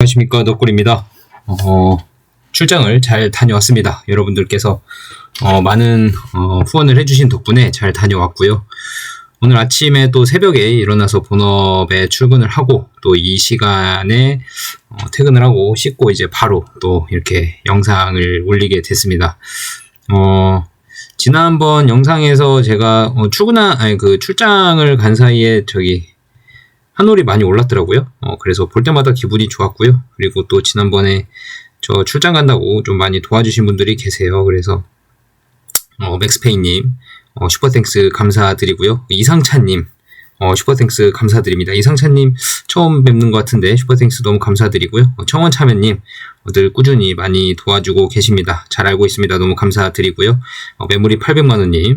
안녕하십니까, 덕골입니다. 출장을 잘 다녀왔습니다. 여러분들께서 많은 후원을 해주신 덕분에 잘 다녀왔고요. 오늘 아침에 또 새벽에 일어나서 본업에 출근을 하고 또 이 시간에 퇴근을 하고 씻고 이제 바로 또 이렇게 영상을 올리게 됐습니다. 지난번 영상에서 제가 출장을 간 사이에 한올이 많이 올랐더라고요. 그래서 볼 때마다 기분이 좋았고요. 그리고 또 지난번에 저 출장 간다고 좀 많이 도와주신 분들이 계세요. 그래서 맥스페이님 슈퍼땡스 감사드리고요. 이상찬님 슈퍼땡스 감사드립니다. 이상찬님 처음 뵙는 것 같은데 슈퍼땡스 너무 감사드리고요. 청원참여님 늘 꾸준히 많이 도와주고 계십니다. 잘 알고 있습니다. 너무 감사드리고요. 메모리 800만원님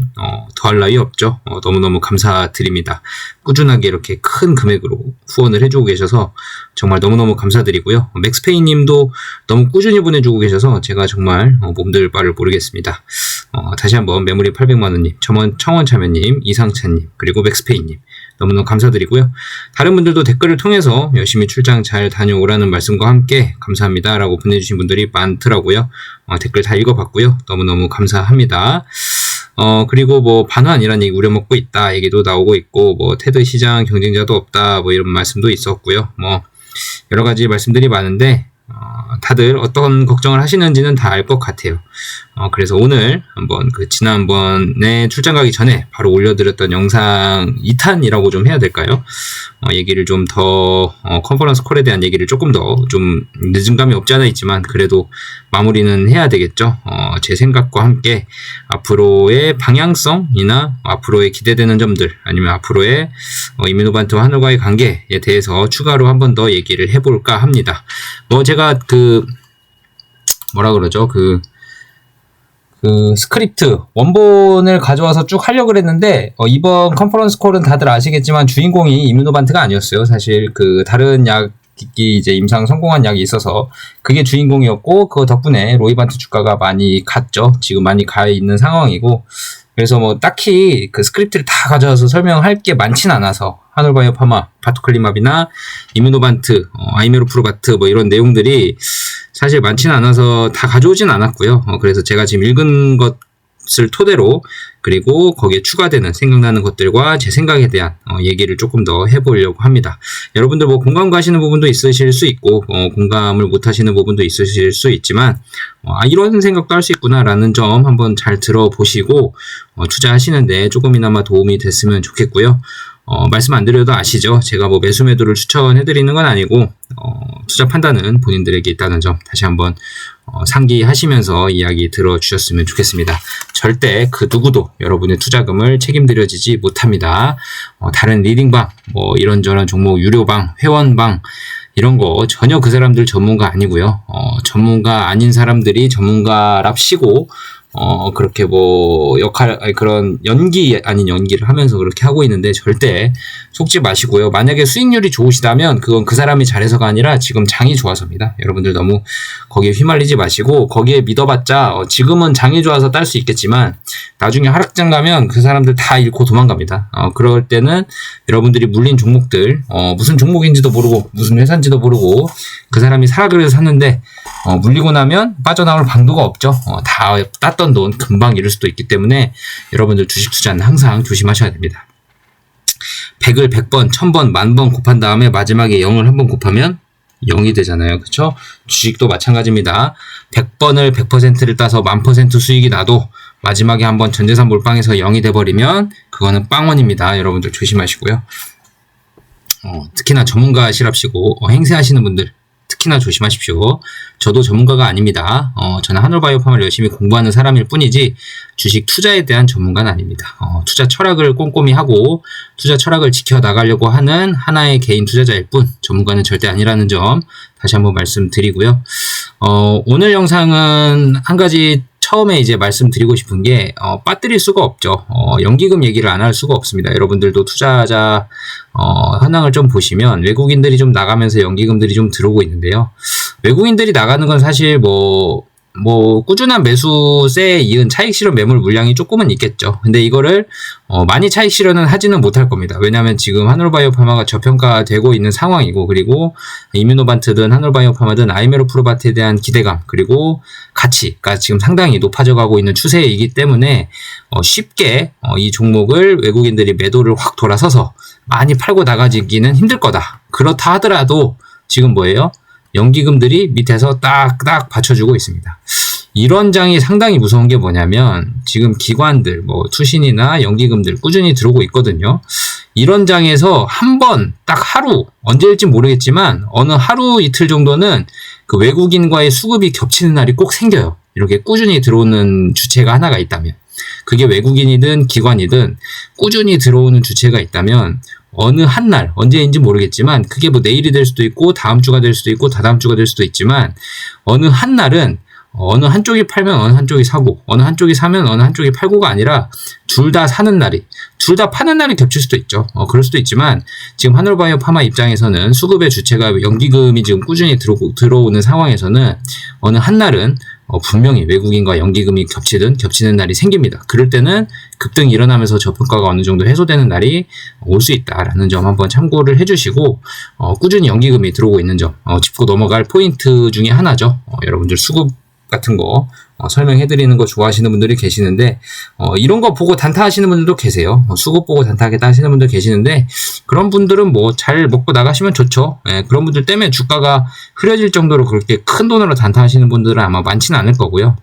더할 나위 없죠. 너무너무 감사드립니다. 꾸준하게 이렇게 큰 금액으로 후원을 해주고 계셔서 정말 너무너무 감사드리고요. 맥스페이님도 너무 꾸준히 보내주고 계셔서 제가 정말 몸둘 바를 모르겠습니다. 다시 한번 메모리 800만원님, 청원참여님, 이상찬님, 그리고 맥스페이님 너무너무 감사드리고요. 다른 분들도 댓글을 통해서 열심히 출장 잘 다녀오라는 말씀과 함께 감사합니다 라고 보내주신 분들이 많더라고요. 댓글 다 읽어봤고요. 너무너무 감사합니다. 그리고 뭐 반환이라는 얘기 우려먹고 있다 얘기도 나오고 있고, 뭐 테드 시장 경쟁자도 없다 뭐 이런 말씀도 있었고요. 뭐 여러 가지 말씀들이 많은데 다들 어떤 걱정을 하시는지는 다 알 것 같아요. 그래서 오늘 한번 지난번에 출장 가기 전에 바로 올려드렸던 영상 2탄이라고 좀 해야 될까요? 얘기를 좀 더 컨퍼런스 콜에 대한 얘기를 조금 더 좀 늦은 감이 없지 않아 있지만 그래도 마무리는 해야 되겠죠. 제 생각과 함께 앞으로의 방향성이나 앞으로의 기대되는 점들 아니면 앞으로의 이뮤노반트와 한올과의 관계에 대해서 추가로 한 번 더 얘기를 해볼까 합니다. 뭐 제가 스크립트 원본을 가져와서 쭉 하려고 그랬는데 이번 컨퍼런스 콜은 다들 아시겠지만 주인공이 이뮤노반트가 아니었어요. 사실 다른 약이 이제 임상 성공한 약이 있어서 그게 주인공이었고, 그 덕분에 로이반트 주가가 많이 갔죠. 지금 많이 가 있는 상황이고, 그래서 뭐 딱히 스크립트를 다 가져와서 설명할 게 많진 않아서 한올바이오파마, 바토클리맙이나 이뮤노반트, 아이메로프로바트 뭐 이런 내용들이 사실 많지는 않아서 다 가져오진 않았고요. 그래서 제가 지금 읽은 것을 토대로 그리고 거기에 추가되는 생각나는 것들과 제 생각에 대한 얘기를 조금 더 해보려고 합니다. 여러분들 뭐 공감 가시는 부분도 있으실 수 있고 공감을 못 하시는 부분도 있으실 수 있지만 이런 생각도 할 수 있구나라는 점 한번 잘 들어보시고 투자하시는데 조금이나마 도움이 됐으면 좋겠고요. 말씀 안 드려도 아시죠? 제가 뭐 매수 매도를 추천해드리는 건 아니고 투자 판단은 본인들에게 있다는 점 다시 한번 상기하시면서 이야기 들어주셨으면 좋겠습니다. 절대 그 누구도 여러분의 투자금을 책임드려지지 못합니다. 다른 리딩방, 뭐 이런저런 종목 유료방, 회원방 이런 거 전혀 그 사람들 전문가 아니고요. 전문가 아닌 사람들이 전문가랍시고 그렇게 뭐 그런 연기 아닌 연기를 하면서 그렇게 하고 있는데 절대 속지 마시고요. 만약에 수익률이 좋으시다면 그건 그 사람이 잘해서가 아니라 지금 장이 좋아서입니다. 여러분들 너무 거기에 휘말리지 마시고, 거기에 믿어봤자 지금은 장이 좋아서 딸 수 있겠지만 나중에 하락장 가면 그 사람들 다 잃고 도망갑니다. 그럴 때는 여러분들이 물린 종목들 무슨 종목인지도 모르고 무슨 회사인지도 모르고 그 사람이 사라 그래서 샀는데 물리고 나면 빠져나올 방도가 없죠. 다 땄던 돈 금방 잃을 수도 있기 때문에 여러분들 주식 투자는 항상 조심하셔야 됩니다. 100을 100번, 1000번, 10,000번 곱한 다음에 마지막에 0을 한번 곱하면 0이 되잖아요. 그렇죠? 주식도 마찬가지입니다. 100번을 100%를 따서 1000% 수익이 나도 마지막에 한번 전재산 몰빵해서 0이 돼버리면 그거는 빵원입니다. 여러분들 조심하시고요. 특히나 전문가시랍시고 행세하시는 분들 특히나 조심하십시오. 저도 전문가가 아닙니다. 저는 한올바이오팜을 열심히 공부하는 사람일 뿐이지 주식 투자에 대한 전문가는 아닙니다. 투자 철학을 꼼꼼히 하고 투자 철학을 지켜나가려고 하는 하나의 개인 투자자일 뿐 전문가는 절대 아니라는 점 다시 한번 말씀드리고요. 오늘 영상은 한 가지 처음에 이제 말씀드리고 싶은 게 빠뜨릴 수가 없죠. 연기금 얘기를 안 할 수가 없습니다. 여러분들도 투자자 현황을 좀 보시면 외국인들이 좀 나가면서 연기금들이 좀 들어오고 있는데요. 외국인들이 나가는 건 사실 뭐 뭐 꾸준한 매수세에 이은 차익 실현 매물 물량이 조금은 있겠죠. 근데 이거를 많이 차익 실현은 하지는 못할 겁니다. 왜냐하면 지금 하늘바이오파마가 저평가되고 있는 상황이고, 그리고 이뮤노반트든 하늘바이오파마든 아이메로프로바트에 대한 기대감 그리고 가치가 지금 상당히 높아져 가고 있는 추세이기 때문에 쉽게 이 종목을 외국인들이 매도를 확 돌아서서 많이 팔고 나가지기는 힘들 거다. 그렇다 하더라도 지금 뭐예요? 연기금들이 밑에서 딱딱 받쳐주고 있습니다. 이런 장이 상당히 무서운 게 뭐냐면 지금 기관들, 뭐 투신이나 연기금들 꾸준히 들어오고 있거든요. 이런 장에서 한 번 딱 하루, 언제일지 모르겠지만 어느 하루 이틀 정도는 그 외국인과의 수급이 겹치는 날이 꼭 생겨요. 이렇게 꾸준히 들어오는 주체가 하나가 있다면, 그게 외국인이든 기관이든 꾸준히 들어오는 주체가 있다면 어느 한 날, 언제인지 모르겠지만 그게 뭐 내일이 될 수도 있고 다음 주가 될 수도 있고 다다음 주가 될 수도 있지만 어느 한 날은 어느 한쪽이 팔면 어느 한쪽이 사고, 어느 한쪽이 사면 어느 한쪽이 팔고가 아니라 둘 다 사는 날이, 둘 다 파는 날이 겹칠 수도 있죠. 그럴 수도 있지만 지금 하늘바이오파마 입장에서는 수급의 주체가 연기금이 지금 꾸준히 들어오는 상황에서는 어느 한 날은 분명히 외국인과 연기금이 겹치는 날이 생깁니다. 그럴 때는 급등이 일어나면서 저평가가 어느 정도 해소되는 날이 올 수 있다라는 점 한번 참고를 해주시고, 꾸준히 연기금이 들어오고 있는 점 짚고 넘어갈 포인트 중에 하나죠. 여러분들 수급 같은 거 설명해드리는 거 좋아하시는 분들이 계시는데, 이런 거 보고 단타하시는 분들도 계세요. 수급 보고 단타하겠다 하시는 분들 계시는데, 그런 분들은 뭐 잘 먹고 나가시면 좋죠. 예, 그런 분들 때문에 주가가 흐려질 정도로 그렇게 큰 돈으로 단타하시는 분들은 아마 많지는 않을 거고요.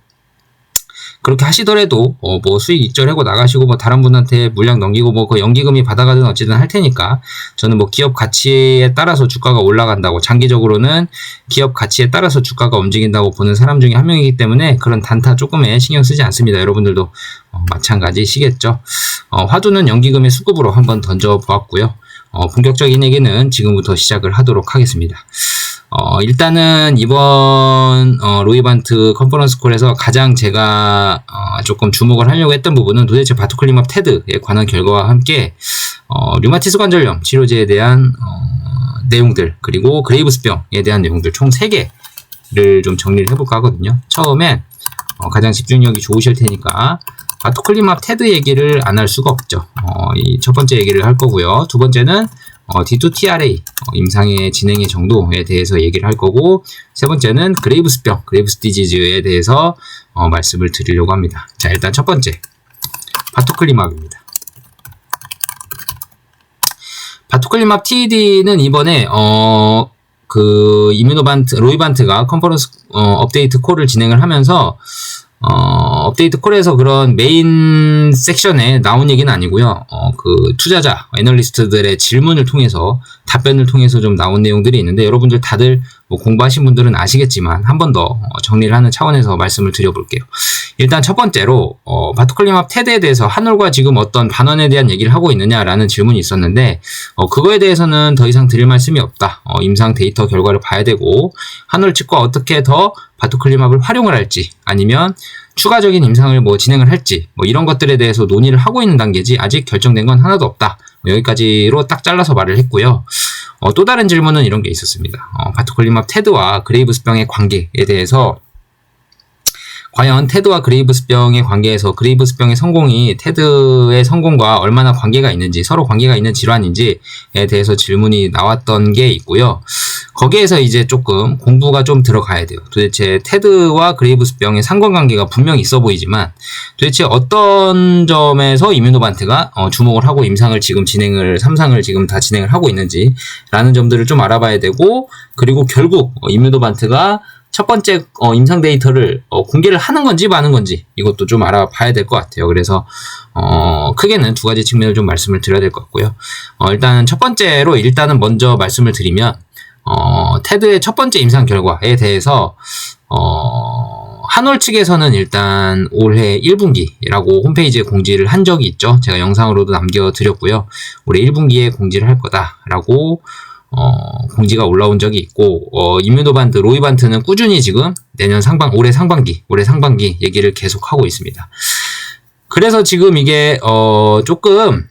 그렇게 하시더라도 뭐 수익 익절하고 나가시고 뭐 다른 분한테 물량 넘기고 뭐 그 연기금이 받아가든 어찌든 할 테니까, 저는 뭐 기업 가치에 따라서 주가가 올라간다고, 장기적으로는 기업 가치에 따라서 주가가 움직인다고 보는 사람 중에 한 명이기 때문에 그런 단타 조금에 신경 쓰지 않습니다. 여러분들도 마찬가지시겠죠. 화두는 연기금의 수급으로 한번 던져 보았고요. 본격적인 얘기는 지금부터 시작을 하도록 하겠습니다. 일단은 이번 로이반트 컨퍼런스 콜에서 가장 제가 조금 주목을 하려고 했던 부분은 도대체 바토클리맙 테드에 관한 결과와 함께 류마티스 관절염 치료제에 대한 내용들, 그리고 그레이브스병에 대한 내용들 총 3개를 좀 정리를 해볼까 하거든요. 처음엔 가장 집중력이 좋으실 테니까 바토클리맙 테드 얘기를 안 할 수가 없죠. 이 첫 번째 얘기를 할 거고요. 두 번째는 D2TRA 임상의 진행의 정도에 대해서 얘기를 할 거고, 세 번째는 그레이브스병, 그레이브스 디지즈에 대해서 말씀을 드리려고 합니다. 자, 일단 첫 번째 바토클리맙입니다. 바토클리맙 TED는 이번에 그 로이반트가 컨퍼런스 업데이트 콜을 진행을 하면서 업데이트 콜에서 그런 메인 섹션에 나온 얘기는 아니고요. 그 투자자, 애널리스트들의 질문을 통해서, 답변을 통해서 좀 나온 내용들이 있는데, 여러분들 다들 뭐 공부하신 분들은 아시겠지만 한 번 더 정리를 하는 차원에서 말씀을 드려볼게요. 일단 첫 번째로 바토클리맙 테드에 대해서 한올과 지금 어떤 반원에 대한 얘기를 하고 있느냐라는 질문이 있었는데, 그거에 대해서는 더 이상 드릴 말씀이 없다. 임상 데이터 결과를 봐야 되고, 한올 측과 어떻게 더 바토클리맙을 활용을 할지, 아니면 추가적인 임상을 뭐 진행을 할지, 뭐 이런 것들에 대해서 논의를 하고 있는 단계지 아직 결정된 건 하나도 없다. 여기까지로 딱 잘라서 말을 했고요. 또 다른 질문은 이런 게 있었습니다. 바토클리맙 테드와 그레이브스병의 관계에 대해서, 과연 테드와 그레이브스병의 관계에서 그레이브스병의 성공이 테드의 성공과 얼마나 관계가 있는지, 서로 관계가 있는 질환인지에 대해서 질문이 나왔던 게 있고요. 거기에서 이제 조금 공부가 좀 들어가야 돼요. 도대체 테드와 그레이브스병의 상관관계가 분명히 있어 보이지만 도대체 어떤 점에서 이뮤노반트가 주목을 하고 임상을 지금 3상을 지금 다 진행을 하고 있는지 라는 점들을 좀 알아봐야 되고, 그리고 결국 이뮤노반트가 첫 번째 임상 데이터를 공개를 하는 건지 마는 건지 이것도 좀 알아봐야 될 것 같아요. 그래서 크게는 두 가지 측면을 좀 말씀을 드려야 될 것 같고요. 일단 첫 번째로 일단은 먼저 말씀을 드리면, 테드의 첫 번째 임상 결과에 대해서 한올 측에서는 일단 올해 1분기라고 홈페이지에 공지를 한 적이 있죠. 제가 영상으로도 남겨드렸고요. 올해 1분기에 공지를 할 거다라고 공지가 올라온 적이 있고, 이뮤노반트, 로이반트는 꾸준히 지금 올해 상반기 얘기를 계속하고 있습니다. 그래서 지금 이게 조금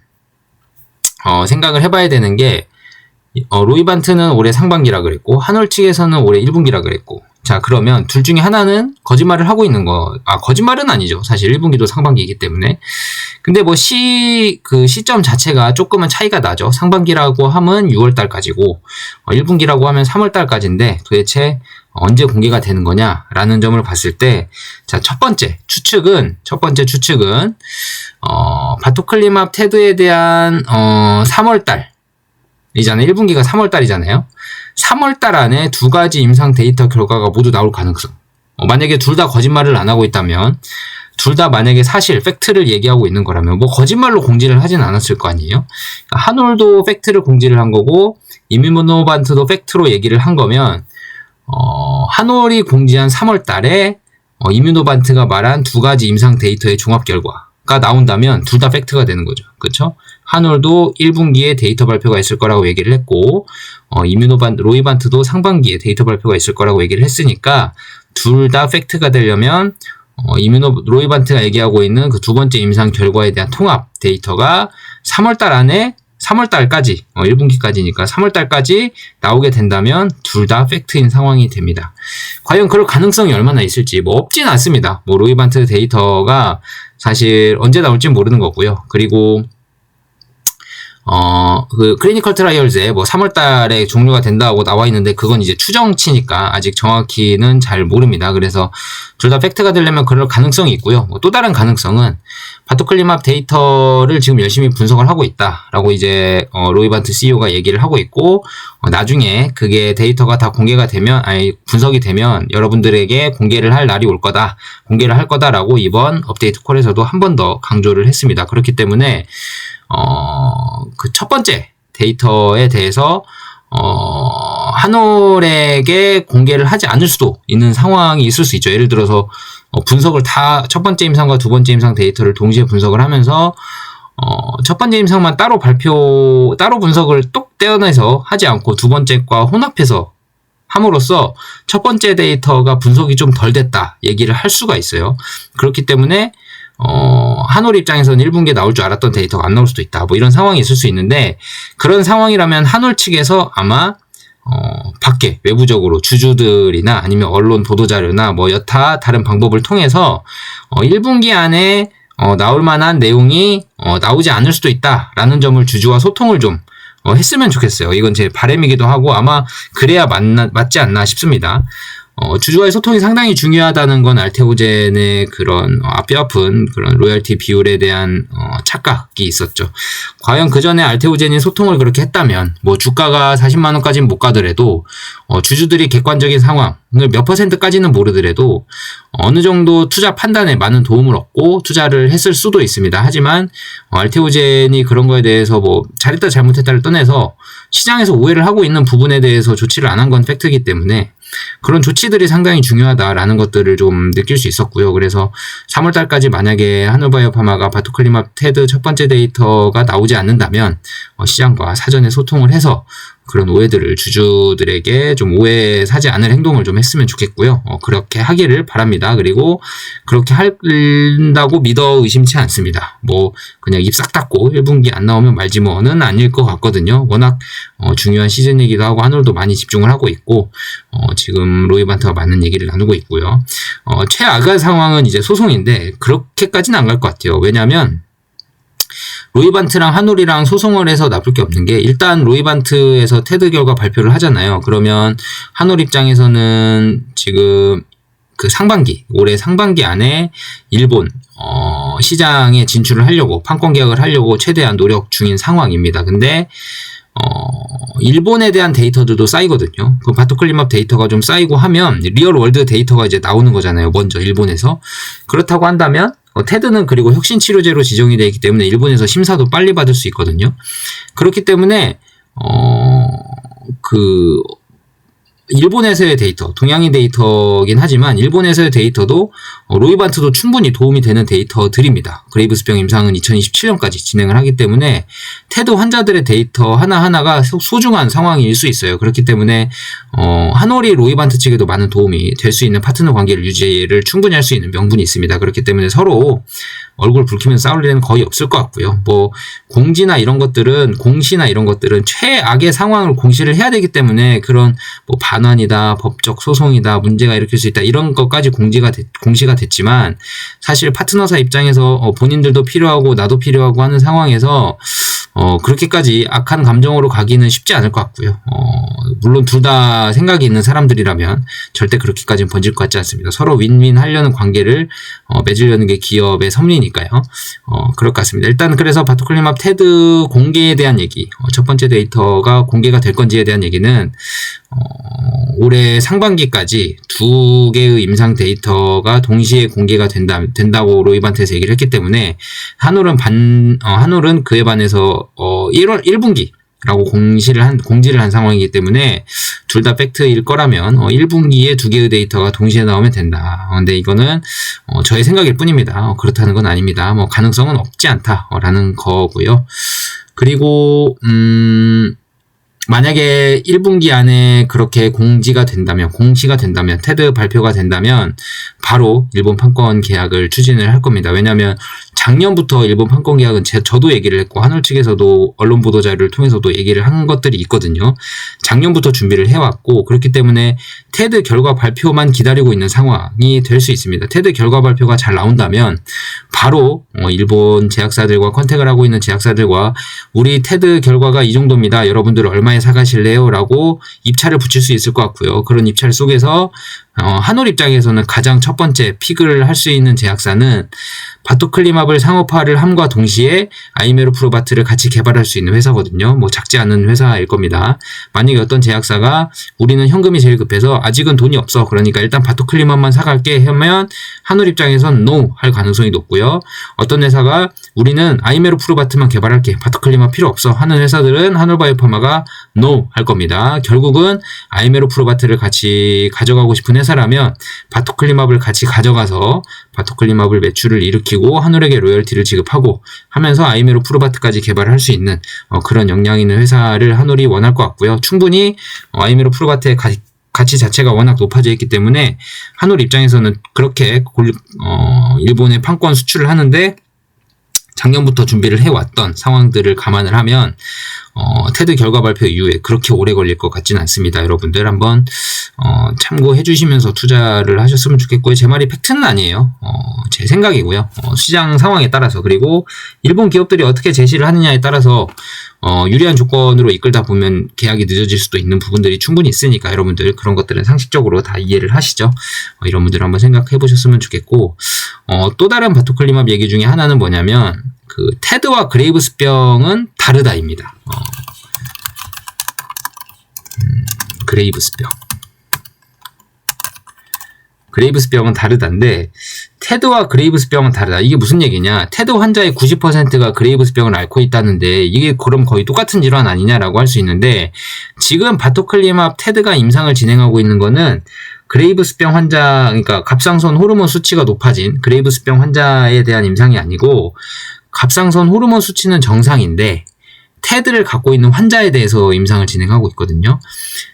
생각을 해봐야 되는 게, 로이반트는 올해 상반기라 그랬고, 한올 측에서는 올해 1분기라 그랬고, 자, 그러면 둘 중에 하나는 거짓말을 하고 있는 거짓말은 아니죠. 사실 1분기도 상반기이기 때문에. 근데 뭐 그 시점 자체가 조금은 차이가 나죠. 상반기라고 하면 6월달까지고, 1분기라고 하면 3월달까지인데, 도대체 언제 공개가 되는 거냐라는 점을 봤을 때, 자, 첫 번째 추측은, 바토클리맙 테드에 대한, 3월달이잖아요. 1분기가 3월달이잖아요. 3월달 안에 두 가지 임상 데이터 결과가 모두 나올 가능성. 만약에 둘 다 거짓말을 안 하고 있다면, 둘 다 만약에 사실, 팩트를 얘기하고 있는 거라면, 뭐 거짓말로 공지를 하진 않았을 거 아니에요? 한올도 팩트를 공지를 한 거고, 이뮤노반트도 팩트로 얘기를 한 거면, 한올이 공지한 3월 달에, 이뮤노반트가 말한 두 가지 임상 데이터의 종합 결과가 나온다면, 둘 다 팩트가 되는 거죠. 그쵸? 한올도 1분기에 데이터 발표가 있을 거라고 얘기를 했고, 로이반트도 상반기에 데이터 발표가 있을 거라고 얘기를 했으니까, 둘 다 팩트가 되려면, 로이반트가 얘기하고 있는 그 두 번째 임상 결과에 대한 통합 데이터가 3월달 안에 3월달까지 1분기까지니까 3월달까지 나오게 된다면 둘 다 팩트인 상황이 됩니다. 과연 그럴 가능성이 얼마나 있을지 뭐 없진 않습니다. 뭐 로이반트 데이터가 사실 언제 나올지 모르는 거고요. 그리고 그 클리니컬 트라이얼즈에 뭐 3월 달에 종료가 된다고 나와 있는데 그건 이제 추정치니까 아직 정확히는 잘 모릅니다. 그래서 둘 다 팩트가 되려면 그럴 가능성이 있고요. 뭐 또 다른 가능성은 바토클리맙 데이터를 지금 열심히 분석을 하고 있다라고 이제 로이반트 CEO가 얘기를 하고 있고 나중에 그게 데이터가 다 공개가 되면 분석이 되면 여러분들에게 공개를 할 날이 올 거다. 공개를 할 거다라고 이번 업데이트 콜에서도 한 번 더 강조를 했습니다. 그렇기 때문에 그 첫 번째 데이터에 대해서 한올에게 공개를 하지 않을 수도 있는 상황이 있을 수 있죠. 예를 들어서 분석을 다 첫 번째 임상과 두 번째 임상 데이터를 동시에 분석을 하면서 첫 번째 임상만 따로 분석을 똑 떼어내서 하지 않고 두 번째과 혼합해서 함으로써 첫 번째 데이터가 분석이 좀 덜 됐다 얘기를 할 수가 있어요. 그렇기 때문에 한올 입장에서는 1분기에 나올 줄 알았던 데이터가 안 나올 수도 있다. 뭐 이런 상황이 있을 수 있는데 그런 상황이라면 한올 측에서 아마 밖에 외부적으로 주주들이나 아니면 언론 보도자료나 뭐 여타 다른 방법을 통해서 1분기 안에 나올 만한 내용이 나오지 않을 수도 있다라는 점을 주주와 소통을 좀 했으면 좋겠어요. 이건 제 바람이기도 하고 아마 그래야 맞지 않나 싶습니다. 주주와의 소통이 상당히 중요하다는 건 알테오젠의 그런 뼈 아픈 그런 로열티 비율에 대한 착각이 있었죠. 과연 그 전에 알테오젠이 소통을 그렇게 했다면 뭐 주가가 40만 원까지는 못 가더라도 주주들이 객관적인 상황을 몇 %까지는 모르더라도 어느 정도 투자 판단에 많은 도움을 얻고 투자를 했을 수도 있습니다. 하지만 알테오젠이 그런 거에 대해서 뭐 잘했다 잘못했다를 떠나서 시장에서 오해를 하고 있는 부분에 대해서 조치를 안 한 건 팩트이기 때문에 그런 조치들이 상당히 중요하다라는 것들을 좀 느낄 수 있었고요. 그래서 3월달까지 만약에 한올바이오파마가 바토클리맙 테드 첫 번째 데이터가 나오지 않는다면 시장과 사전에 소통을 해서 그런 오해들을 주주들에게 좀 오해 사지 않을 행동을 좀 했으면 좋겠고요. 그렇게 하기를 바랍니다. 그리고 그렇게 한다고 믿어 의심치 않습니다. 뭐 그냥 입 싹 닫고 1분기 안 나오면 말지 뭐는 아닐 것 같거든요. 워낙 중요한 시즌이기도 하고 한올도 많이 집중을 하고 있고 지금 로이반트와 맞는 얘기를 나누고 있고요. 최악의 상황은 이제 소송인데 그렇게까지는 안 갈 것 같아요. 왜냐하면 로이반트랑 한올이랑 소송을 해서 나쁠 게 없는 게 일단 로이반트에서 테드 결과 발표를 하잖아요. 그러면 한올 입장에서는 지금 그 올해 상반기 안에 일본 시장에 진출을 하려고 판권 계약을 하려고 최대한 노력 중인 상황입니다. 근데 일본에 대한 데이터들도 쌓이거든요. 그 바토클리맙 데이터가 좀 쌓이고 하면 리얼 월드 데이터가 이제 나오는 거잖아요. 먼저 일본에서. 그렇다고 한다면 테드는 그리고 혁신치료제로 지정이 되어 있기 때문에 일본에서 심사도 빨리 받을 수 있거든요. 그렇기 때문에 일본에서의 데이터, 동양인 데이터긴 하지만 일본에서의 데이터도 로이반트도 충분히 도움이 되는 데이터들입니다. 그레이브스병 임상은 2027년까지 진행을 하기 때문에 테드 환자들의 데이터 하나하나가 소중한 상황일 수 있어요. 그렇기 때문에 한올이 로이반트 측에도 많은 도움이 될 수 있는 파트너 관계를 유지를 충분히 할 수 있는 명분이 있습니다. 그렇기 때문에 서로 얼굴 붉히면서 싸울 일은 거의 없을 것 같고요. 뭐 공시나 이런 것들은 최악의 상황을 공시를 해야 되기 때문에 그런 뭐 반환이다, 법적 소송이다, 문제가 일으킬 수 있다 이런 것까지 공시가 됐지만 사실 파트너사 입장에서 본인들도 필요하고 나도 필요하고 하는 상황에서 그렇게까지 악한 감정으로 가기는 쉽지 않을 것 같고요. 물론 둘 다 생각이 있는 사람들이라면 절대 그렇게까지는 번질 것 같지 않습니다. 서로 윈윈 하려는 관계를 맺으려는 게 기업의 섭리니까요. 그럴 것 같습니다. 일단 그래서 바토클리맙 테드 공개에 대한 얘기, 첫 번째 데이터가 공개가 될 건지에 대한 얘기는 올해 상반기까지 두 개의 임상 데이터가 동시에 공개가 된다고 로이반트에서 얘기를 했기 때문에 한올은 그에 반해서 1분기라고 공지를 한 상황이기 때문에 둘 다 팩트일 거라면 1분기에 두 개의 데이터가 동시에 나오면 된다. 근데 이거는 저의 생각일 뿐입니다. 그렇다는 건 아닙니다. 가능성은 없지 않다라는 거고요. 그리고 만약에 1분기 안에 그렇게 공시가 된다면, 테드 발표가 된다면, 바로 일본 판권 계약을 추진을 할 겁니다. 왜냐하면 작년부터 일본 판권 계약은 저도 얘기를 했고, 한올 측에서도 언론 보도 자료를 통해서도 얘기를 한 것들이 있거든요. 작년부터 준비를 해왔고, 그렇기 때문에 테드 결과 발표만 기다리고 있는 상황이 될 수 있습니다. 테드 결과 발표가 잘 나온다면, 바로 일본 제약사들과 컨택을 하고 있는 제약사들과 우리 테드 결과가 이 정도입니다. 여러분들 얼마에 사가실래요? 라고 입찰을 붙일 수 있을 것 같고요. 그런 입찰 속에서 한올 입장에서는 가장 첫 번째 픽을 할 수 있는 제약사는 바토클리맙을 상업화를 함과 동시에 아이메로프로바트를 같이 개발할 수 있는 회사거든요. 작지 않은 회사일 겁니다. 만약에 어떤 제약사가 우리는 현금이 제일 급해서 아직은 돈이 없어. 그러니까 일단 바토클리맙만 사갈게 하면 한올 입장에선 NO 할 가능성이 높고요. 어떤 회사가 우리는 아이메로프로바트만 개발할게. 바토클리맙 필요 없어. 하는 회사들은 한올바이오파마가 NO 할 겁니다. 결국은 아이메로프로바트를 같이 가져가고 싶은 회사라면 바토클리맙을 같이 가져가서 바토클리맙을 매출을 일으키고 한올에게 로열티를 지급하고 하면서 아이메로프로바트까지 개발할 수 있는 그런 역량 있는 회사를 한올이 원할 것 같고요. 충분히 아이메로프로바트의 가치 자체가 워낙 높아져 있기 때문에 한올 입장에서는 그렇게 일본에 판권 수출을 하는데 작년부터 준비를 해왔던 상황들을 감안을 하면 테드 결과 발표 이후에 그렇게 오래 걸릴 것 같지는 않습니다. 여러분들 한번 참고해 주시면서 투자를 하셨으면 좋겠고요. 제 말이 팩트는 아니에요. 제 생각이고요. 시장 상황에 따라서 그리고 일본 기업들이 어떻게 제시를 하느냐에 따라서 유리한 조건으로 이끌다 보면 계약이 늦어질 수도 있는 부분들이 충분히 있으니까 여러분들 그런 것들은 상식적으로 다 이해를 하시죠. 이런 분들 한번 생각해 보셨으면 좋겠고 또 다른 바토클리맙 얘기 중에 하나는 뭐냐면 그 테드와 그레이브스병은 다르다입니다. 그레이브스병은 다르다인데 테드와 그레이브스병은 다르다. 이게 무슨 얘기냐? 테드 환자의 90%가 그레이브스병을 앓고 있다는데 이게 그럼 거의 똑같은 질환 아니냐라고 할 수 있는데 지금 바토클리맙 테드가 임상을 진행하고 있는 거는 그레이브스병 환자, 그러니까 갑상선 호르몬 수치가 높아진 그레이브스병 환자에 대한 임상이 아니고 갑상선 호르몬 수치는 정상인데 테드를 갖고 있는 환자에 대해서 임상을 진행하고 있거든요.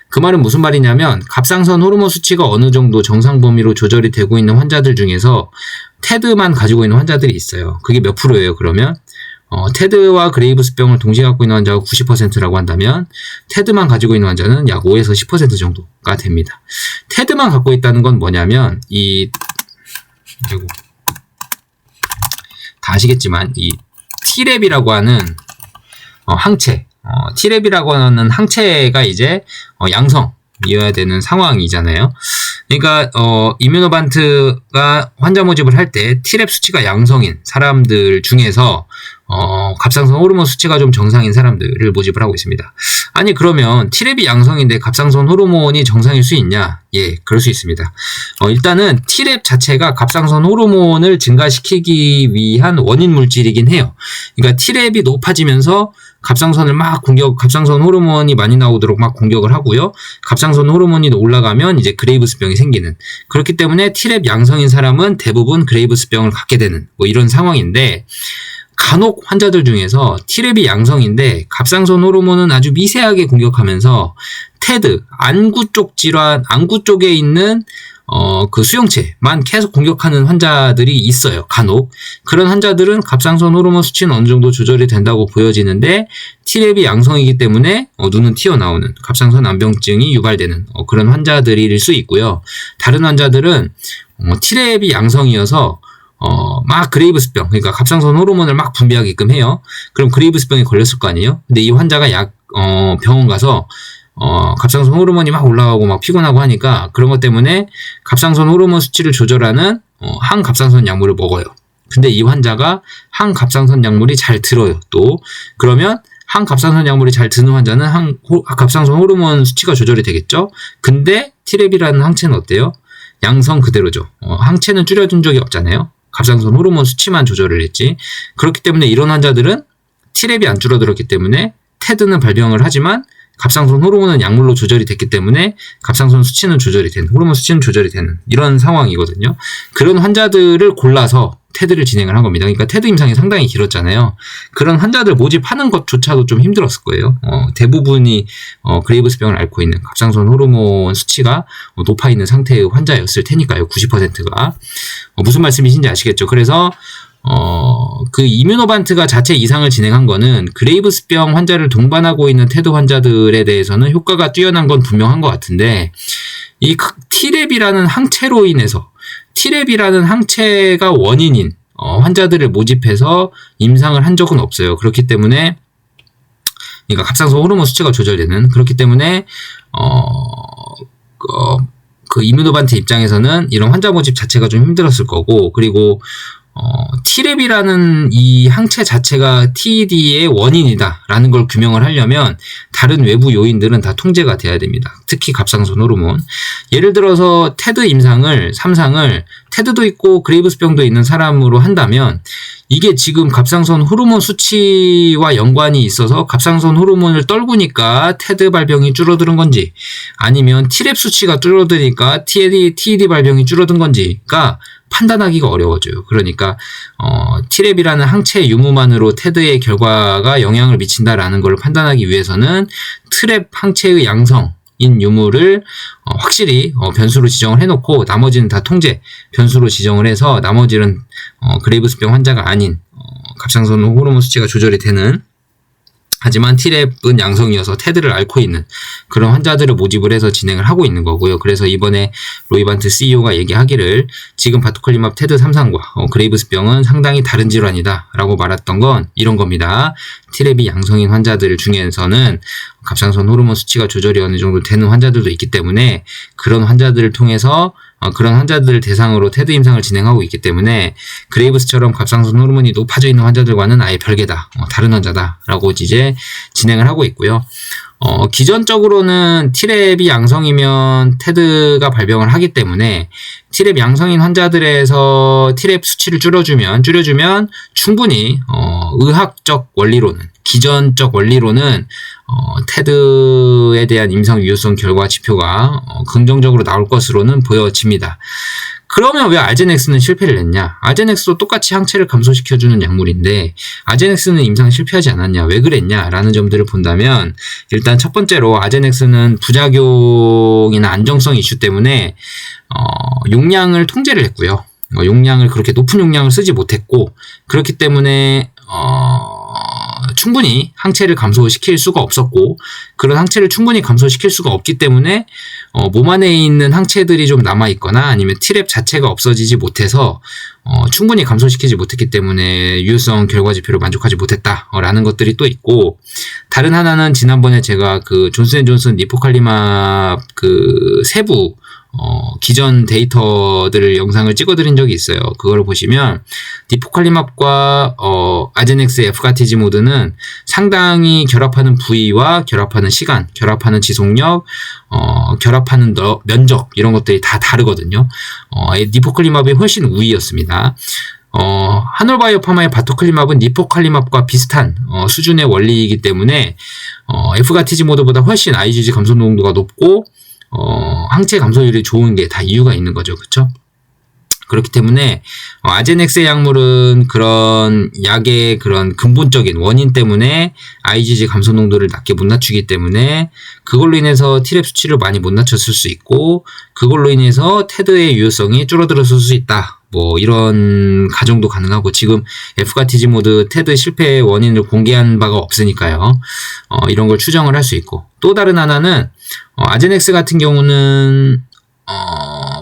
그 말은 무슨 말이냐면 갑상선 호르몬 수치가 어느 정도 정상 범위로 조절이 되고 있는 환자들 중에서 테드만 가지고 있는 환자들이 있어요. 그게 몇 프로예요, 그러면? 테드와 그레이브스병을 동시에 갖고 있는 환자가 90%라고 한다면 테드만 가지고 있는 환자는 약 5에서 10% 정도가 됩니다. 테드만 갖고 있다는 건 뭐냐면 다 아시겠지만 이 T랩이라고 하는 항체, T랩이라고 하는 항체가 이제 양성이어야 되는 상황이잖아요. 그러니까 이뮤노반트가 환자 모집을 할 때 T랩 수치가 양성인 사람들 중에서 갑상선 호르몬 수치가 좀 정상인 사람들을 모집을 하고 있습니다. 아니 그러면 T랩이 양성인데 갑상선 호르몬이 정상일 수 있냐? 예, 그럴 수 있습니다. 일단은 T랩 자체가 갑상선 호르몬을 증가시키기 위한 원인 물질이긴 해요. 그러니까 T랩이 높아지면서 갑상선 호르몬이 많이 나오도록 막 공격을 하고요. 갑상선 호르몬이 올라가면 이제 그레이브스병이 생기는. 그렇기 때문에 T랩 양성인 사람은 대부분 그레이브스병을 갖게 되는 이런 상황인데 간혹 환자들 중에서 T랩이 양성인데 갑상선 호르몬은 아주 미세하게 공격하면서 테드, 안구 쪽 질환, 안구 쪽에 있는 그 수용체만 계속 공격하는 환자들이 있어요. 간혹. 그런 환자들은 갑상선 호르몬 수치는 어느 정도 조절이 된다고 보여지는데 T랩이 양성이기 때문에 눈은 튀어나오는 갑상선 암병증이 유발되는 그런 환자들일 수 있고요. 다른 환자들은 T랩이 양성이어서 막 그레이브스병, 그러니까 갑상선 호르몬을 막 분비하게끔 해요. 그럼 그레이브스병에 걸렸을 거 아니에요? 근데 이 환자가 병원 가서 갑상선 호르몬이 막 올라가고 막 피곤하고 하니까 그런 것 때문에 갑상선 호르몬 수치를 조절하는 항갑상선 약물을 먹어요. 근데 이 환자가 항갑상선 약물이 잘 들어요. 또 그러면 항갑상선 약물이 잘 드는 환자는 갑상선 호르몬 수치가 조절이 되겠죠. 근데 T랩이라는 항체는 어때요? 양성 그대로죠. 항체는 줄여준 적이 없잖아요. 갑상선 호르몬 수치만 조절을 했지. 그렇기 때문에 이런 환자들은 T랩이 안 줄어들었기 때문에 테드는 발병을 하지만 갑상선 호르몬은 약물로 조절이 됐기 때문에 갑상선 수치는 조절이 되는, 호르몬 수치는 조절이 되는 이런 상황이거든요. 그런 환자들을 골라서 테드를 진행을 한 겁니다. 그러니까 테드 임상이 상당히 길었잖아요. 그런 환자들 모집하는 것조차도 좀 힘들었을 거예요. 대부분이 그레이브스병을 앓고 있는 갑상선 호르몬 수치가 높아 있는 상태의 환자였을 테니까요. 90%가. 무슨 말씀이신지 아시겠죠? 그래서 그 이뮤노반트가 자체 이상을 진행한 거는 그레이브스병 환자를 동반하고 있는 테드 환자들에 대해서는 효과가 뛰어난 건 분명한 것 같은데 이 T랩이라는 항체로 인해서 T랩이라는 항체가 원인인 환자들을 모집해서 임상을 한 적은 없어요. 그렇기 때문에 그러니까 갑상선 호르몬 수치가 조절되는 그렇기 때문에 그 이뮤노반트 입장에서는 이런 환자 모집 자체가 좀 힘들었을 거고 그리고 T랩이라는 이 항체 자체가 TED의 원인이다라는 걸 규명을 하려면 다른 외부 요인들은 다 통제가 돼야 됩니다. 특히 갑상선 호르몬. 예를 들어서 테드 임상을, 3상을 테드도 있고 그레이브스병도 있는 사람으로 한다면 이게 지금 갑상선 호르몬 수치와 연관이 있어서 갑상선 호르몬을 떨구니까 테드 발병이 줄어드는 건지 아니면 T랩 수치가 줄어드니까 TED 발병이 줄어든 건지가 판단하기가 어려워져요. 그러니까 T랩이라는 항체 유무만으로 테드의 결과가 영향을 미친다라는 걸 판단하기 위해서는 T랩 항체의 양성인 유무를 확실히 변수로 지정을 해놓고 나머지는 다 통제 변수로 지정을 해서 나머지는 그레이브스병 환자가 아닌 갑상선 호르몬 수치가 조절이 되는 하지만 T랩은 양성이어서 테드를 앓고 있는 그런 환자들을 모집을 해서 진행을 하고 있는 거고요. 그래서 이번에 로이반트 CEO가 얘기하기를 지금 바토클리맙 테드 3상과 그레이브스병은 상당히 다른 질환이다 라고 말했던 건 이런 겁니다. T랩이 양성인 환자들 중에서는 갑상선 호르몬 수치가 조절이 어느 정도 되는 환자들도 있기 때문에 그런 환자들을 통해서 그런 환자들을 대상으로 테드 임상을 진행하고 있기 때문에 그레이브스처럼 갑상선 호르몬이 높아져 있는 환자들과는 아예 별개다. 다른 환자다라고 이제 진행을 하고 있고요. 기전적으로는 T랩이 양성이면 테드가 발병을 하기 때문에 T랩 양성인 환자들에서 T랩 수치를 줄여주면 충분히 의학적 원리로는 기전적 원리로는 테드에 대한 임상 유효성 결과 지표가 긍정적으로 나올 것으로는 보여집니다. 그러면 왜 알제넥스는 실패를 했냐? 알제넥스도 똑같이 항체를 감소시켜주는 약물인데 알제넥스는 임상 실패하지 않았냐? 왜 그랬냐? 라는 점들을 본다면 일단 첫 번째로 알제넥스는 부작용이나 안정성 이슈 때문에 용량을 통제를 했고요. 용량을 그렇게 높은 용량을 쓰지 못했고 그렇기 때문에 충분히 항체를 감소시킬 수가 없었고 그런 항체를 충분히 감소시킬 수가 없기 때문에 몸 안에 있는 항체들이 좀 남아있거나 아니면 T랩 자체가 없어지지 못해서 충분히 감소시키지 못했기 때문에 유효성 결과 지표를 만족하지 못했다라는 것들이 또 있고 다른 하나는 지난번에 제가 그 존슨앤존슨 니포칼리맙 그 세부 기전 데이터들 영상을 찍어드린 적이 있어요. 그걸 보시면 니포칼리맙과 아제넥스 에프가티지모드는 상당히 결합하는 부위와 결합하는 시간, 결합하는 지속력, 결합하는 면적 이런 것들이 다 다르거든요. 니포칼리맙이 훨씬 우위였습니다. 하놀바이오파마의 바토클리맙은 니포칼리맙과 비슷한 수준의 원리이기 때문에 에프가티지모드보다 훨씬 IgG 감소 농도가 높고 항체 감소율이 좋은 게 다 이유가 있는 거죠. 그쵸? 그렇기 때문에 아제넥스의 약물은 그런 약의 그런 근본적인 원인 때문에 IgG 감소 농도를 낮게 못 낮추기 때문에 그걸로 인해서 T랩 수치를 많이 못 낮췄을 수 있고 그걸로 인해서 테드의 유효성이 줄어들었을 수 있다. 뭐 이런 가정도 가능하고 지금 F가-TG 모드 테드 실패의 원인을 공개한 바가 없으니까요. 이런 걸 추정을 할 수 있고 또 다른 하나는 아제넥스 같은 경우는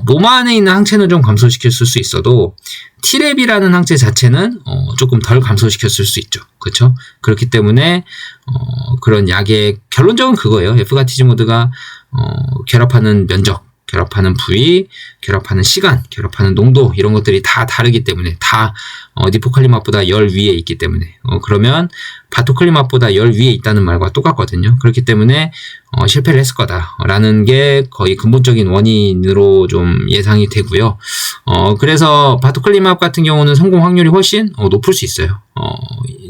몸 안에 있는 항체는 좀 감소시켰을 수 있어도 T랩이라는 항체 자체는 조금 덜 감소시켰을 수 있죠. 그렇죠? 그렇기 때문에 그런 약의 결론적은 그거예요. F가-TG 모드가 결합하는 면적, 결합하는 부위, 결합하는 시간, 결합하는 농도 이런 것들이 다 다르기 때문에 다 니포칼리맙보다 열 위에 있기 때문에 그러면 바토칼리맙보다 열 위에 있다는 말과 똑같거든요. 그렇기 때문에 실패를 했을 거다라는 게 거의 근본적인 원인으로 좀 예상이 되고요. 그래서 바토칼리맙 같은 경우는 성공 확률이 훨씬 높을 수 있어요.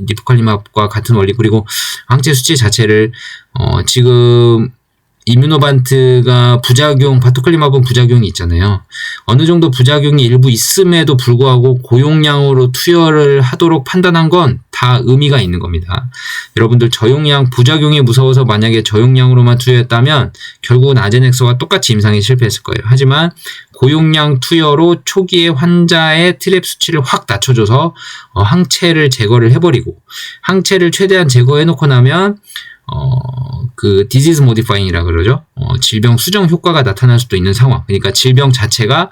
니포칼리맙과 같은 원리 그리고 항체 수치 자체를 지금 이뮤노반트가 바토칼리맙은 부작용이 있잖아요. 어느 정도 부작용이 일부 있음에도 불구하고 고용량으로 투여를 하도록 판단한 건 다 의미가 있는 겁니다. 여러분들 저용량 부작용이 무서워서 만약에 저용량으로만 투여했다면 결국은 아제넥스와 똑같이 임상에 실패했을 거예요. 하지만 고용량 투여로 초기에 환자의 트랩 수치를 확 낮춰줘서 항체를 제거를 해버리고 항체를 최대한 제거해놓고 나면 그 disease modifying이라 그러죠. 질병 수정 효과가 나타날 수도 있는 상황. 그러니까 질병 자체가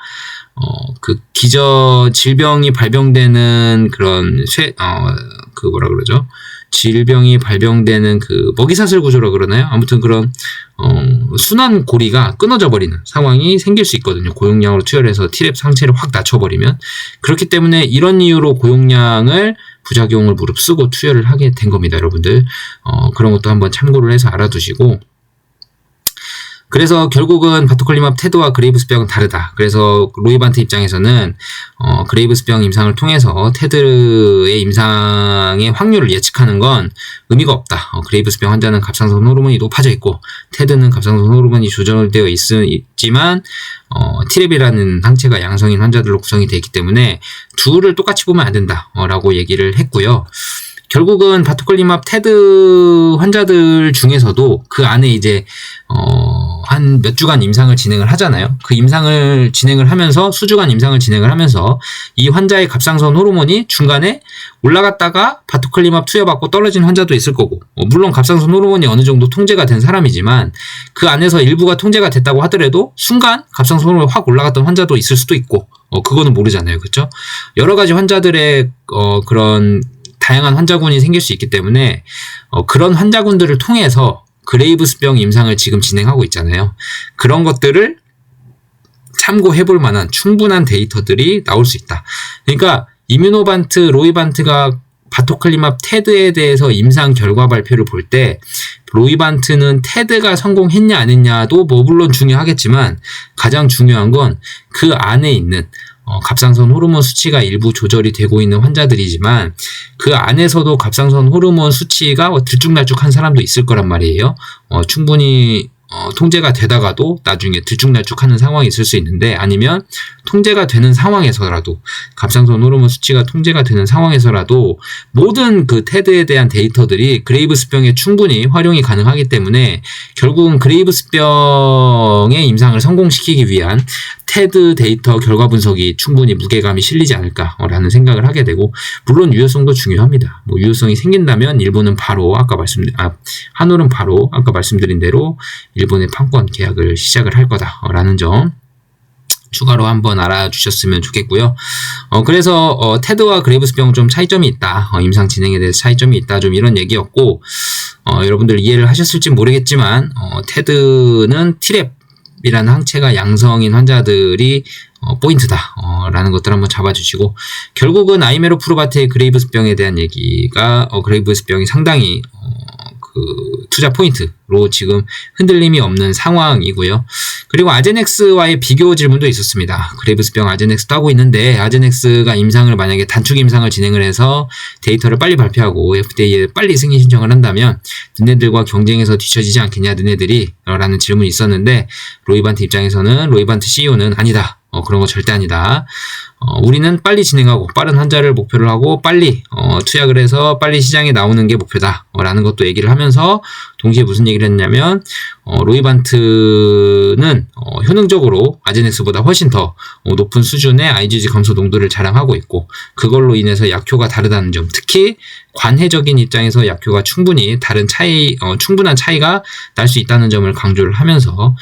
질병이 발병되는 그런 질병이 발병되는 그 먹이사슬 구조라 그러나요? 아무튼 그런 순환 고리가 끊어져 버리는 상황이 생길 수 있거든요. 고용량으로 투여를 해서 T랩 상체를 확 낮춰버리면. 그렇기 때문에 이런 이유로 고용량을 부작용을 무릅쓰고 투여를 하게 된 겁니다, 여러분들. 그런 것도 한번 참고를 해서 알아두시고. 그래서 결국은 바토칼리맙 테드와 그레이브스병은 다르다. 그래서 로이반트 입장에서는 그레이브스병 임상을 통해서 테드의 임상의 확률을 예측하는 건 의미가 없다. 그레이브스병 환자는 갑상선 호르몬이 높아져 있고 테드는 갑상선 호르몬이 조절되어 있지만 T랩이라는 항체가 양성인 환자들로 구성이 되어 있기 때문에 둘을 똑같이 보면 안 된다 라고 얘기를 했고요. 결국은 바토칼리맙 테드 환자들 중에서도 그 안에 이제 한 몇 주간 임상을 진행을 하잖아요. 그 임상을 진행을 하면서 수주간 임상을 진행을 하면서 이 환자의 갑상선 호르몬이 중간에 올라갔다가 바토칼리맙 투여받고 떨어진 환자도 있을 거고 물론 갑상선 호르몬이 어느 정도 통제가 된 사람이지만 그 안에서 일부가 통제가 됐다고 하더라도 순간 갑상선 호르몬이 확 올라갔던 환자도 있을 수도 있고 그거는 모르잖아요. 그렇죠? 여러 가지 환자들의 그런 다양한 환자군이 생길 수 있기 때문에 그런 환자군들을 통해서 그레이브스병 임상을 지금 진행하고 있잖아요. 그런 것들을 참고해볼 만한 충분한 데이터들이 나올 수 있다. 그러니까 이뮤노반트, 로이반트가 바토칼리맙 테드에 대해서 임상 결과 발표를 볼 때 로이반트는 테드가 성공했냐 안 했냐도 뭐 물론 중요하겠지만 가장 중요한 건 그 안에 있는 갑상선 호르몬 수치가 일부 조절이 되고 있는 환자들이지만 그 안에서도 갑상선 호르몬 수치가 들쭉날쭉한 사람도 있을 거란 말이에요. 충분히 통제가 되다가도 나중에 들쭉날쭉하는 상황이 있을 수 있는데 아니면 통제가 되는 상황에서라도 갑상선 호르몬 수치가 통제가 되는 상황에서라도 모든 그 테드에 대한 데이터들이 그레이브스병에 충분히 활용이 가능하기 때문에 결국은 그레이브스병의 임상을 성공시키기 위한 테드 데이터 결과 분석이 충분히 무게감이 실리지 않을까라는 생각을 하게 되고 물론 유효성도 중요합니다. 뭐 유효성이 생긴다면 일본은 바로 한올은 바로 아까 말씀드린 대로 일본의 판권 계약을 시작을 할 거다라는 점 추가로 한번 알아주셨으면 좋겠고요. 그래서 테드와 그레이브스병 좀 차이점이 있다. 임상 진행에 대해서 차이점이 있다. 좀 이런 얘기였고 여러분들 이해를 하셨을지 모르겠지만 테드는 T랩이라는 항체가 양성인 환자들이 포인트다 라는 것들 한번 잡아주시고 결국은 아이메로프루바테의 그레이브스병에 대한 얘기가 그레이브스병이 상당히 그 투자 포인트로 지금 흔들림이 없는 상황이고요. 그리고 아제넥스와의 비교 질문도 있었습니다. 그레이브스병 아제넥스도 하고 있는데 아제넥스가 임상을 만약에 단축 임상을 진행을 해서 데이터를 빨리 발표하고 FDA에 빨리 승인 신청을 한다면 너네들과 경쟁에서 뒤처지지 않겠냐 너네들이 라는 질문이 있었는데 로이반트 입장에서는 로이반트 CEO는 아니다. 그런 거 절대 아니다. 우리는 빨리 진행하고 빠른 환자를 목표로 하고 빨리 투약을 해서 빨리 시장에 나오는 게 목표다 라는 것도 얘기를 하면서 동시에 무슨 얘기를 했냐면 로이반트는 효능적으로 아제넥스보다 훨씬 더 높은 수준의 IgG 감소 농도를 자랑하고 있고 그걸로 인해서 약효가 다르다는 점, 특히 관해적인 입장에서 약효가 충분한 차이가 날 수 있다는 점을 강조를 하면서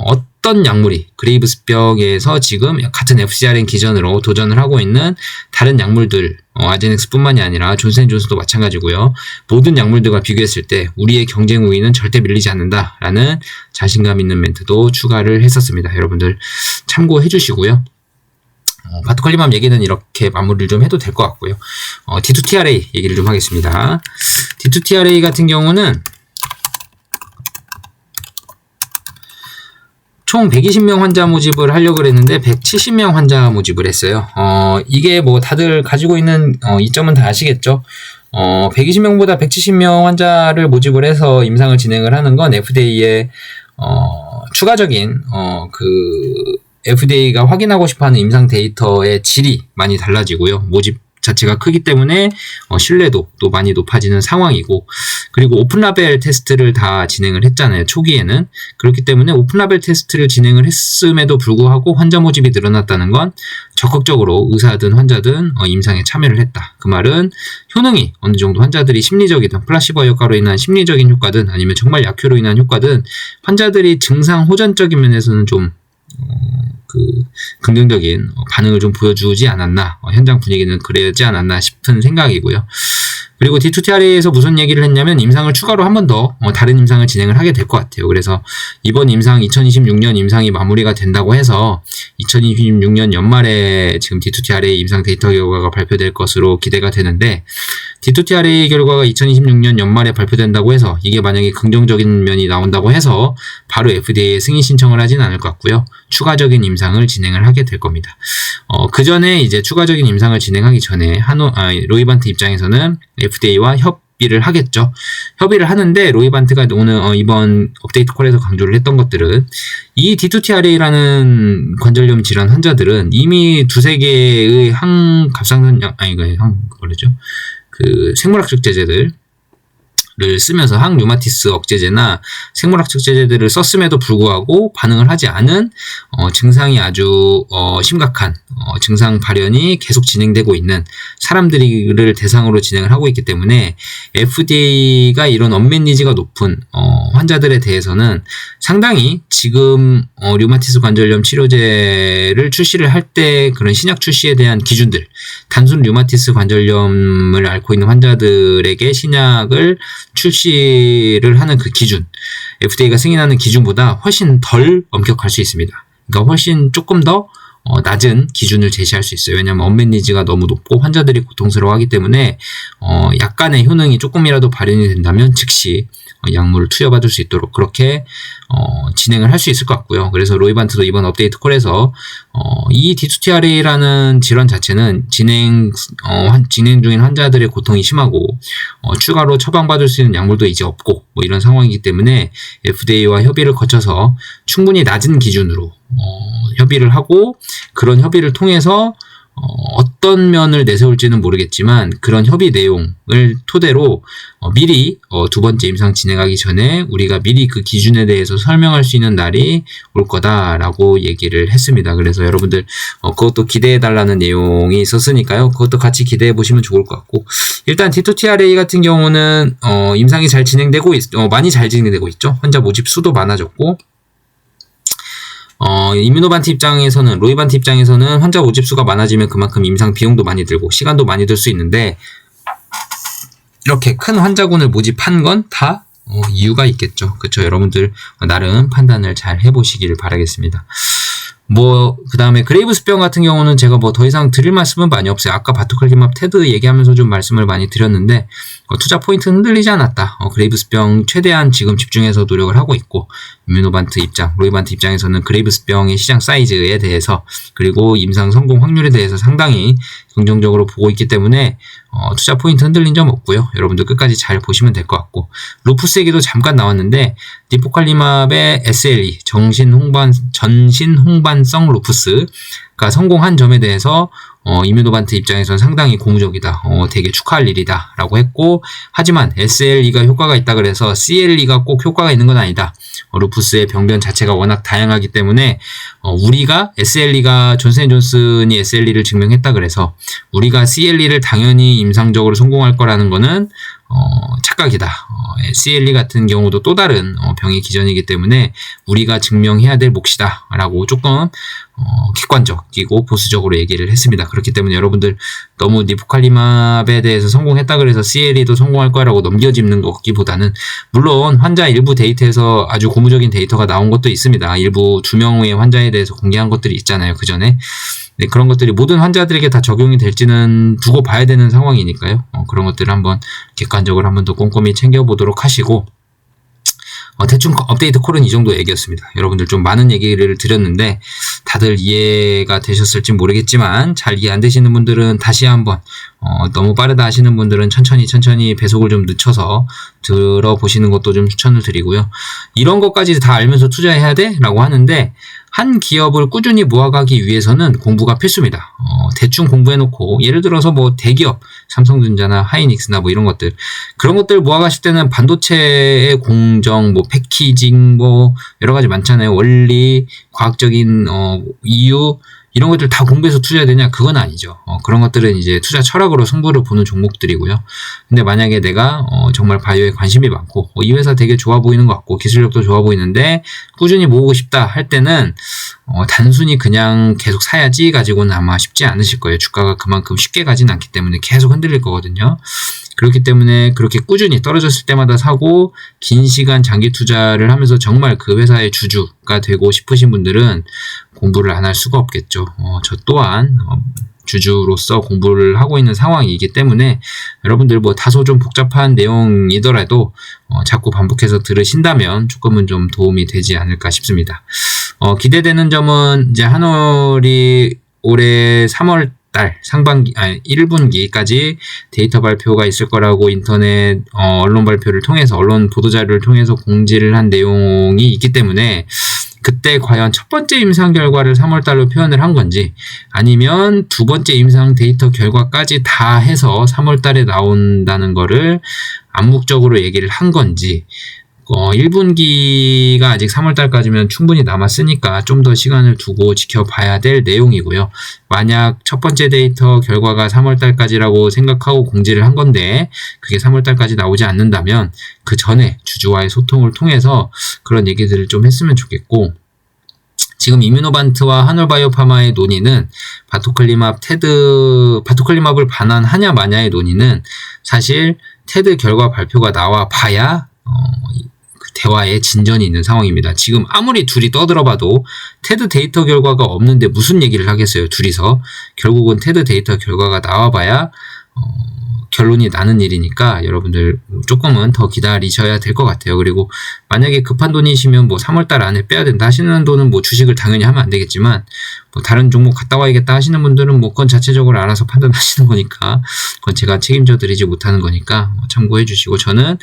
어떤 약물이 그레이브스병에서 지금 같은 FcRn 기전으로 도전을 하고 있는 다른 약물들 아제넥스뿐만이 아니라 존슨앤존슨도 마찬가지고요. 모든 약물들과 비교했을 때 우리의 경쟁 우위는 절대 밀리지 않는다라는 자신감 있는 멘트도 추가를 했었습니다. 여러분들 참고해 주시고요. 바토칼리맘 얘기는 이렇게 마무리를 좀 해도 될 것 같고요. D2TRA 얘기를 좀 하겠습니다. D2TRA 같은 경우는 총 120명 환자 모집을 하려고 했는데 170명 환자 모집을 했어요. 이게 뭐 다들 가지고 있는 이점은 다 아시겠죠? 120명보다 170명 환자를 모집을 해서 임상을 진행을 하는 건 FDA의 추가적인 FDA가 확인하고 싶어하는 임상 데이터의 질이 많이 달라지고요. 모집 자체가 크기 때문에 신뢰도도 많이 높아지는 상황이고, 그리고 오픈라벨 테스트를 다 진행을 했잖아요. 초기에는. 그렇기 때문에 오픈라벨 테스트를 진행을 했음에도 불구하고 환자 모집이 늘어났다는 건 적극적으로 의사든 환자든 임상에 참여를 했다. 그 말은 효능이 어느 정도 환자들이 심리적이든 플라시보 효과로 인한 심리적인 효과든 아니면 정말 약효로 인한 효과든 환자들이 증상 호전적인 면에서는 좀 긍정적인 반응을 좀 보여주지 않았나, 현장 분위기는 그러지 않았나 싶은 생각이고요. 그리고 D2TRA에서 무슨 얘기를 했냐면 임상을 추가로 한 번 더 다른 임상을 진행을 하게 될 것 같아요. 그래서 이번 임상 2026년 임상이 마무리가 된다고 해서 2026년 연말에 지금 D2TRA 임상 데이터 결과가 발표될 것으로 기대가 되는데, D2TRA 결과가 2026년 연말에 발표된다고 해서 이게 만약에 긍정적인 면이 나온다고 해서 바로 FDA에 승인 신청을 하진 않을 것 같고요. 추가적인 임상을 진행을 하게 될 겁니다. 그 전에 이제 추가적인 임상을 진행하기 전에 로이반트 입장에서는 FDA와 협의를 하겠죠. 협의를 하는데 로이반트가 오늘 이번 업데이트 콜에서 강조를 했던 것들은 이 D2TRA라는 관절염 질환 환자들은 이미 두세 개의 생물학적 제제들 를 쓰면서 항류마티스 억제제나 생물학적 제제들을 썼음에도 불구하고 반응을 하지 않은 증상이 아주 심각한 증상 발현이 계속 진행되고 있는 사람들을 대상으로 진행을 하고 있기 때문에 FDA가 이런 언맷 니즈가 높은 환자들에 대해서는 상당히 지금 류마티스 관절염 치료제를 출시를 할 때 그런 신약 출시에 대한 기준들, 단순 류마티스 관절염을 앓고 있는 환자들에게 신약을 출시를 하는 그 기준, FDA가 승인하는 기준보다 훨씬 덜 엄격할 수 있습니다. 그러니까 훨씬 조금 더 낮은 기준을 제시할 수 있어요. 왜냐하면 언맷 니즈가 너무 높고 환자들이 고통스러워하기 때문에 약간의 효능이 조금이라도 발현이 된다면 즉시 약물을 투여받을 수 있도록 그렇게 진행을 할 수 있을 것 같고요. 그래서 로이반트도 이번 업데이트 콜에서 이 D2TRA라는 질환 자체는 진행 중인 환자들의 고통이 심하고 추가로 처방받을 수 있는 약물도 이제 없고 뭐 이런 상황이기 때문에 FDA와 협의를 거쳐서 충분히 낮은 기준으로 협의를 하고, 그런 협의를 통해서 어떤 면을 내세울지는 모르겠지만 그런 협의 내용을 토대로 미리 두 번째 임상 진행하기 전에 우리가 미리 그 기준에 대해서 설명할 수 있는 날이 올 거다라고 얘기를 했습니다. 그래서 여러분들 그것도 기대해달라는 내용이 있었으니까요. 그것도 같이 기대해 보시면 좋을 것 같고, 일단 D2TRA 같은 경우는 임상이 잘 진행되고 많이 잘 진행되고 있죠. 환자 모집 수도 많아졌고, 이뮤노반트 입장에서는, 로이반트 입장에서는 환자 모집 수가 많아지면 그만큼 임상 비용도 많이 들고 시간도 많이 들 수 있는데, 이렇게 큰 환자군을 모집한 건 다 이유가 있겠죠. 그쵸? 여러분들 나름 판단을 잘 해보시길 바라겠습니다. 그 다음에 그레이브스병 같은 경우는 제가 더 이상 드릴 말씀은 많이 없어요. 아까 바토칼리맘 테드 얘기하면서 좀 말씀을 많이 드렸는데, 투자 포인트는 흔들리지 않았다. 그레이브스병 최대한 지금 집중해서 노력을 하고 있고, 임뮤노반트 입장, 로이반트 입장에서는 그레이브스병의 시장 사이즈에 대해서 그리고 임상 성공 확률에 대해서 상당히 긍정적으로 보고 있기 때문에 투자 포인트 흔들린 점 없고요. 여러분들 끝까지 잘 보시면 될 것 같고, 루푸스 얘기도 잠깐 나왔는데 니포칼리맙의 SLE 전신 홍반성 루푸스가 성공한 점에 대해서 임뮤노반트 입장에서는 상당히 고무적이다. 되게 축하할 일이다. 라고 했고, 하지만 SLE가 효과가 있다 그래서 CLE가 꼭 효과가 있는 건 아니다. 루푸스의 병변 자체가 워낙 다양하기 때문에 우리가 SLE가 존슨앤존슨이 SLE를 증명했다 그래서 우리가 CLE를 당연히 임상적으로 성공할 거라는 거는 착각이다. CLE 같은 경우도 또 다른 병의 기전이기 때문에 우리가 증명해야 될 몫이다 라고 조금 객관적이고 보수적으로 얘기를 했습니다. 그렇기 때문에 여러분들 너무 니포칼리맙에 대해서 성공했다 그래서 CLE도 성공할 거라고 넘겨짚는 것기보다는, 물론 환자 일부 데이터에서 아주 고무적인 데이터가 나온 것도 있습니다. 일부 2명의 환자에 대해서 공개한 것들이 있잖아요, 그 전에. 네, 그런 것들이 모든 환자들에게 다 적용이 될지는 두고 봐야 되는 상황이니까요. 그런 것들을 한번 객관적으로 한번 더 꼼꼼히 챙겨보도록 하시고, 대충 업데이트 콜은 이 정도 얘기였습니다. 여러분들 좀 많은 얘기를 드렸는데 다들 이해가 되셨을지 모르겠지만, 잘 이해 안 되시는 분들은 다시 한번 너무 빠르다 하시는 분들은 천천히 배속을 좀 늦춰서 들어보시는 것도 좀 추천을 드리고요. 이런 것까지 다 알면서 투자해야 돼? 라고 하는데, 한 기업을 꾸준히 모아가기 위해서는 공부가 필수입니다. 대충 공부해놓고, 예를 들어서 뭐 대기업, 삼성전자나 하이닉스나 뭐 이런 것들, 그런 것들 모아가실 때는 반도체의 공정, 뭐 패키징, 뭐 여러 가지 많잖아요. 원리, 과학적인 이유, 이런 것들 다 공부해서 투자해야 되냐? 그건 아니죠. 그런 것들은 이제 투자 철학으로 승부를 보는 종목들이고요. 근데 만약에 내가 정말 바이오에 관심이 많고 이 회사 되게 좋아 보이는 것 같고 기술력도 좋아 보이는데 꾸준히 모으고 싶다 할 때는 단순히 그냥 계속 사야지 가지고는 아마 쉽지 않으실 거예요. 주가가 그만큼 쉽게 가진 않기 때문에 계속 흔들릴 거거든요. 그렇기 때문에 그렇게 꾸준히 떨어졌을 때마다 사고 긴 시간 장기 투자를 하면서 정말 그 회사의 주주가 되고 싶으신 분들은 공부를 안 할 수가 없겠죠. 저 또한 주주로서 공부를 하고 있는 상황이기 때문에 여러분들 뭐 다소 좀 복잡한 내용이더라도 자꾸 반복해서 들으신다면 조금은 좀 도움이 되지 않을까 싶습니다. 기대되는 점은 이제 한올이 올해 3월 달 상반기 1분기까지 데이터 발표가 있을 거라고 인터넷 언론 발표를 통해서, 언론 보도자료를 통해서 공지를 한 내용이 있기 때문에 그때 과연 첫 번째 임상 결과를 3월 달로 표현을 한 건지, 아니면 두 번째 임상 데이터 결과까지 다 해서 3월 달에 나온다는 거를 암묵적으로 얘기를 한 건지, 1분기가 아직 3월달까지면 충분히 남았으니까 좀 더 시간을 두고 지켜봐야 될 내용이고요. 만약 첫 번째 데이터 결과가 3월달까지라고 생각하고 공지를 한 건데 그게 3월달까지 나오지 않는다면 그 전에 주주와의 소통을 통해서 그런 얘기들을 좀 했으면 좋겠고, 지금 임뮤노반트와 한올바이오파마의 논의는 바토클리맙을 반환하냐 마냐의 논의는 사실 테드 결과 발표가 나와 봐야 대화에 진전이 있는 상황입니다. 지금 아무리 둘이 떠들어봐도 테드 데이터 결과가 없는데 무슨 얘기를 하겠어요, 둘이서. 결국은 테드 데이터 결과가 나와봐야 결론이 나는 일이니까 여러분들 조금은 더 기다리셔야 될 것 같아요. 그리고 만약에 급한 돈이시면 뭐 3월달 안에 빼야 된다 하시는 돈은 뭐 주식을 당연히 하면 안 되겠지만, 뭐 다른 종목 갔다 와야겠다 하시는 분들은 뭐 그건 자체적으로 알아서 판단하시는 거니까, 그건 제가 책임져 드리지 못하는 거니까 참고해 주시고, 저는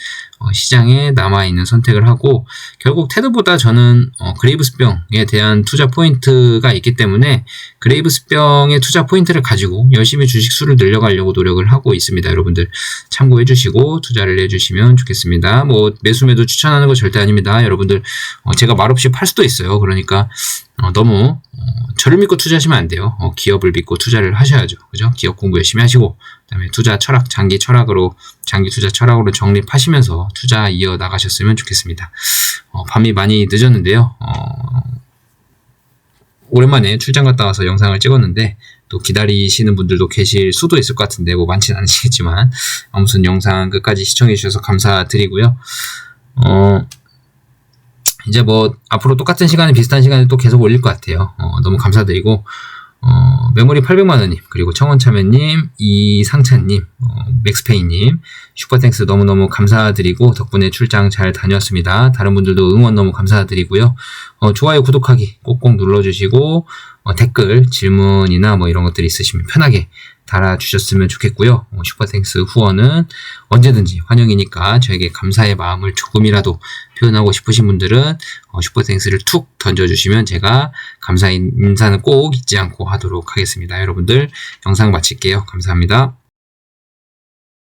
시장에 남아있는 선택을 하고, 결국 테드보다 저는 그레이브스병에 대한 투자 포인트가 있기 때문에 그레이브스병의 투자 포인트를 가지고 열심히 주식 수를 늘려가려고 노력을 하고 있습니다. 여러분들 참고해 주시고 투자를 해주시면 좋겠습니다. 뭐 매수 매도 추천하는 거 절대 아닙니다. 여러분들 제가 말없이 팔 수도 있어요. 그러니까 너무 저를 믿고 투자하시면 안 돼요. 기업을 믿고 투자를 하셔야죠. 그죠? 기업 공부 열심히 하시고, 그다음에 투자 철학, 장기 투자 철학으로 정립하시면서 투자 이어 나가셨으면 좋겠습니다. 밤이 많이 늦었는데요. 오랜만에 출장 갔다 와서 영상을 찍었는데 또 기다리시는 분들도 계실 수도 있을 것 같은데 뭐 많지는 않으시겠지만 아무튼 영상 끝까지 시청해 주셔서 감사드리고요. 이제 뭐 앞으로 똑같은 시간에 비슷한 시간에 또 계속 올릴 것 같아요. 너무 감사드리고 메모리 800만원님, 그리고 청원참여님, 이상찬님, 맥스페이님, 슈퍼땡스 너무너무 감사드리고, 덕분에 출장 잘 다녀왔습니다. 다른 분들도 응원 너무 감사드리고요. 좋아요, 구독하기 꼭꼭 눌러주시고, 댓글, 질문이나 뭐 이런 것들이 있으시면 편하게 달아주셨으면 좋겠고요. 슈퍼땡스 후원은 언제든지 환영이니까 저에게 감사의 마음을 조금이라도 표현하고 싶으신 분들은 슈퍼땡스를 툭 던져주시면 제가 감사의 인사는 꼭 잊지 않고 하도록 하겠습니다. 여러분들 영상 마칠게요. 감사합니다.